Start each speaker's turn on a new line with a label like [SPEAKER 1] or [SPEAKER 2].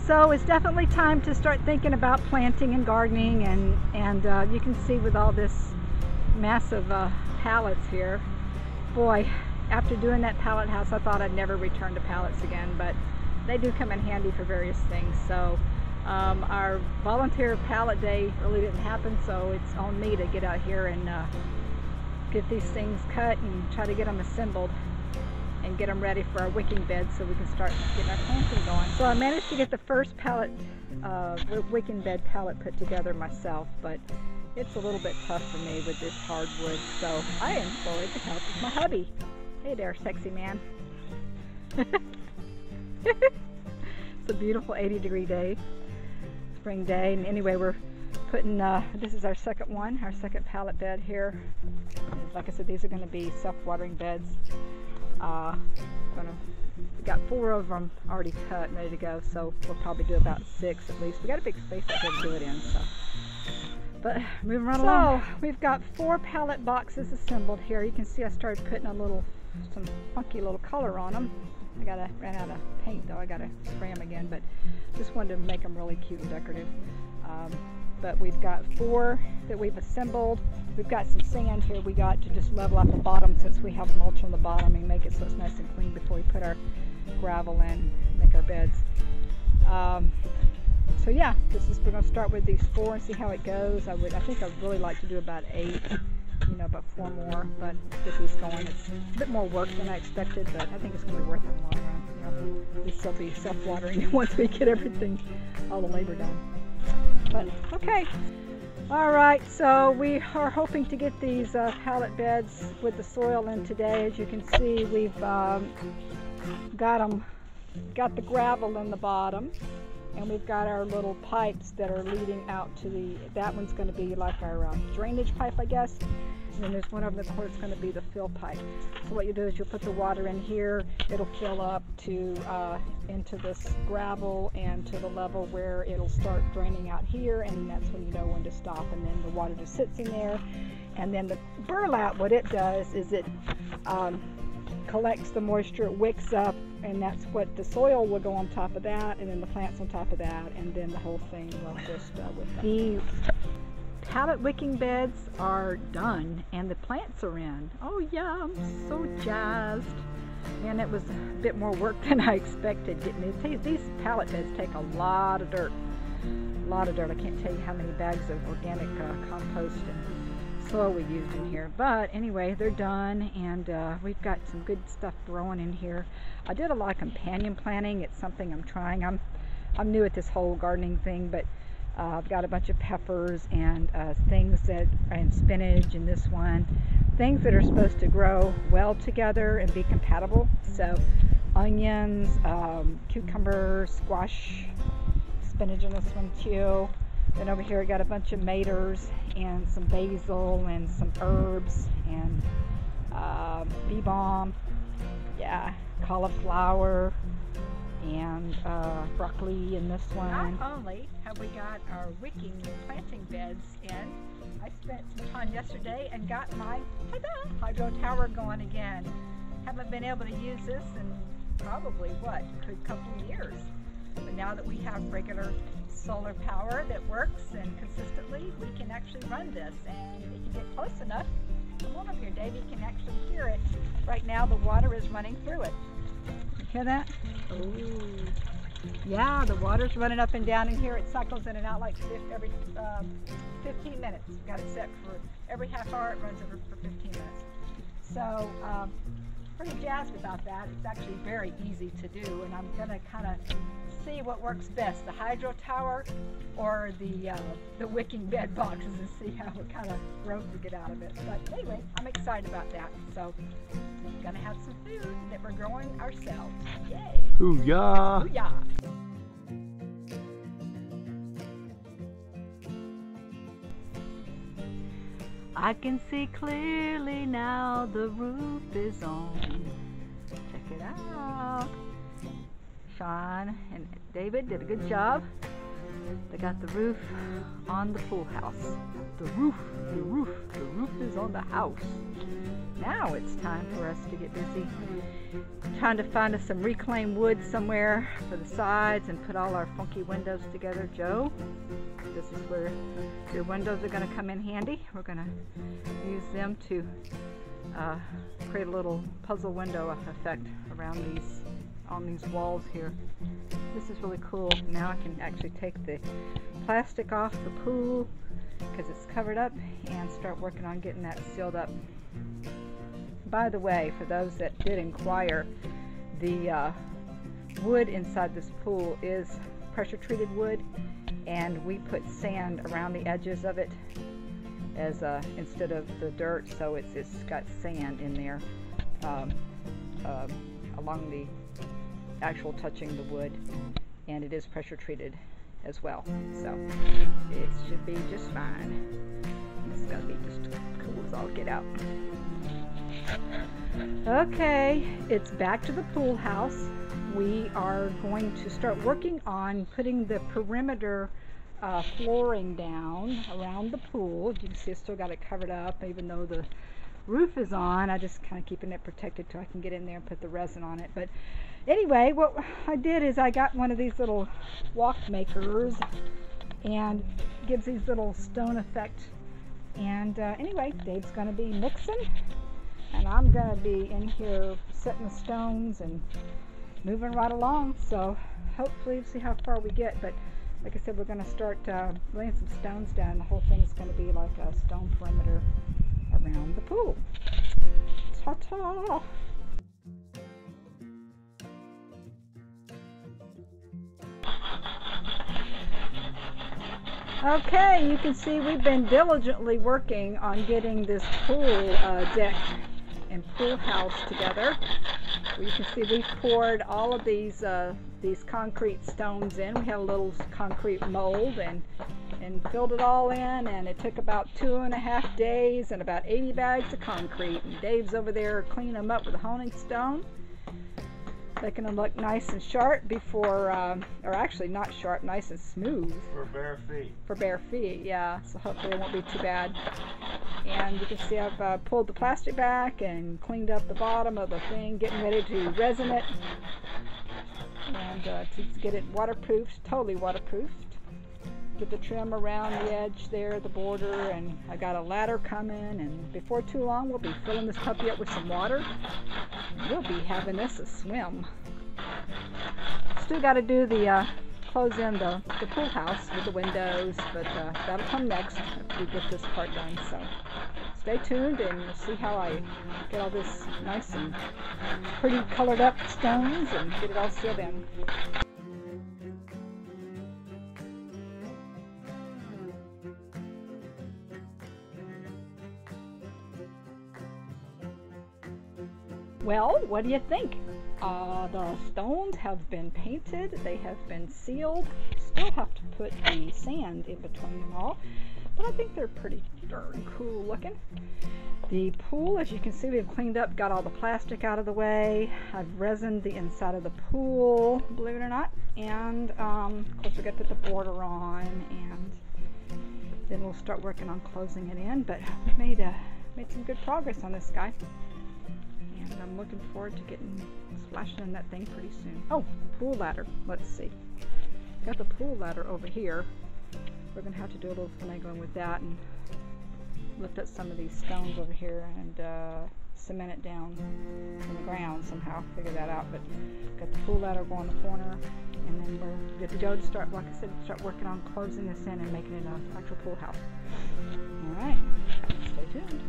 [SPEAKER 1] So it's definitely time to start thinking about planting and gardening, and you can see with all this massive pallets here. Boy, after doing that pallet house, I thought I'd never return to pallets again, but they do come in handy for various things. So our volunteer pallet day really didn't happen, so it's on me to get out here and get these things cut and try to get them assembled and get them ready for our wicking bed so we can start getting our planting going. So I managed to get the first pallet, wicking bed pallet put together myself, but it's a little bit tough for me with this hardwood, so I employed the help of my hubby. Hey there, sexy man. It's a beautiful 80-degree day, spring day, and anyway, we're putting, this is our second one, our second pallet bed here. Like I said, these are going to be self-watering beds. We got 4 of them already cut and ready to go, so we'll probably do about 6 at least. We got a big space out here to do it in, so. But moving right along. So we've got 4 pallet boxes assembled here. You can see I started putting some funky little color on them. Ran out of paint though. I gotta spray them again, but just wanted to make them really cute and decorative. But we've got 4 that we've assembled. We've got some sand here we got to just level out the bottom since we have mulch on the bottom and make it so it's nice and clean before we put our gravel in, make our beds. So yeah, we're going to start with these 4 and see how it goes. I think I'd really like to do about 8, about 4 more, but get these going. It's a bit more work than I expected, but I think it's going to be worth it in the long run. This will be self-watering once we get everything, all the labor done. But okay. Alright, so we are hoping to get these pallet beds with the soil in today. As you can see, we've got the gravel in the bottom, and we've got our little pipes that are leading out to that one's going to be like our drainage pipe, I guess. And then there's one over the corner that's going to be the fill pipe. So what you do is you'll put the water in here, it'll fill up to into this gravel and to the level where it'll start draining out here, and that's when you know when to stop, and then the water just sits in there. And then the burlap, what it does is it collects the moisture, it wicks up, and that's what the soil will go on top of that, and then the plants on top of that, and then the whole thing will just with the pallet wicking beds are done and the plants are in. Oh yeah, I'm so jazzed. And it was a bit more work than I expected getting these pallet beds take a lot of dirt. I can't tell you how many bags of organic compost and soil we used in here. But anyway, they're done, and we've got some good stuff growing in here. I did a lot of companion planting. It's something I'm trying. I'm new at this whole gardening thing, but I've got a bunch of peppers and and spinach in this one. Things that are supposed to grow well together and be compatible. So onions, cucumber, squash, spinach in this one too. Then over here I got a bunch of maters and some basil and some herbs and bee balm, yeah, cauliflower, and broccoli in this one. Not only have we got our wicking planting beds in, I spent some time yesterday and got my hydro tower going again. Haven't been able to use this in probably a couple of years. But now that we have regular solar power that works and consistently, we can actually run this. And if you get close enough, come on up here, Dave, you can actually hear it. Right now the water is running through it. Hear that? Ooh. Yeah, the water's running up and down in here. It cycles in and out like every 15 minutes. We've got it set for every half hour. It runs over for 15 minutes. So pretty jazzed about that. It's actually very easy to do, and I'm going to kind of see what works best, the hydro tower or the wicking bed boxes, and see how what kind of growth we get out of it. But anyway, I'm excited about that. So we're going to have some food that we're growing ourselves. Yay!
[SPEAKER 2] Hoo-yah!
[SPEAKER 1] Hoo-yah! I can see clearly now, the roof is on. Check it out. Sean and David did a good job They got the roof on the pool house. The roof is on the house. Now it's time for us to get busy trying to find us some reclaimed wood somewhere for the sides and put all our funky windows together. Joe, this is where your windows are going to come in handy. We're going to use them to create a little puzzle window effect around on these walls here. This is really cool. Now I can actually take the plastic off the pool because it's covered up and start working on getting that sealed up. By the way, for those that did inquire, the wood inside this pool is pressure treated wood, and we put sand around the edges of it as instead of the dirt, so it's got sand in there along the actual touching the wood, and it is pressure treated as well, so it should be just fine. It's gonna be just cool as all get out. Okay, it's back to the pool house. We are going to start working on putting the perimeter flooring down around the pool. As you can see, I still got it covered up even though the roof is on. I just kind of keeping it protected till I can get in there and put the resin on it. But anyway, what I did is I got one of these little walk makers and gives these little stone effect. And anyway, Dave's going to be mixing, and I'm going to be in here setting the stones and moving right along. So hopefully we'll see how far we get. But like I said, we're going to start laying some stones down. The whole thing is going to be like a stone perimeter around the pool. Ta-ta! Okay, you can see we've been diligently working on getting this pool deck and pool house together. You can see we've poured all of these concrete stones in. We had a little concrete mold and filled it all in, and it took about 2.5 days and about 80 bags of concrete. And Dave's over there cleaning them up with a honing stone, making them look nice and sharp before, or actually not sharp, nice and smooth.
[SPEAKER 2] For bare feet.
[SPEAKER 1] For bare feet, yeah. So hopefully it won't be too bad. And you can see I've pulled the plastic back and cleaned up the bottom of the thing, getting ready to resin it and to get it waterproofed, totally waterproofed. Get the trim around the edge there, the border, and I got a ladder coming, and before too long we'll be filling this puppy up with some water. We'll be having this a swim. Still got to do the close in the pool house with the windows, but that'll come next after we get this part done. So stay tuned and you'll see how I get all this nice and pretty colored up stones and get it all sealed in. Well, what do you think? The stones have been painted, they have been sealed. Still have to put the sand in between them all, but I think they're pretty darn cool looking. The pool, as you can see, we've cleaned up, got all the plastic out of the way. I've resined the inside of the pool, believe it or not, and of course we're going to put the border on, and then we'll start working on closing it in. But we made some good progress on this guy. And I'm looking forward to getting splashing in that thing pretty soon. Oh, pool ladder. Let's see. Got the pool ladder over here. We're going to have to do a little finagling with that and lift up some of these stones over here and cement it down in the ground somehow. Figure that out. But got the pool ladder going in the corner, and then we're good to go to start, like I said, start working on closing this in and making it an actual pool house. All right. Stay tuned.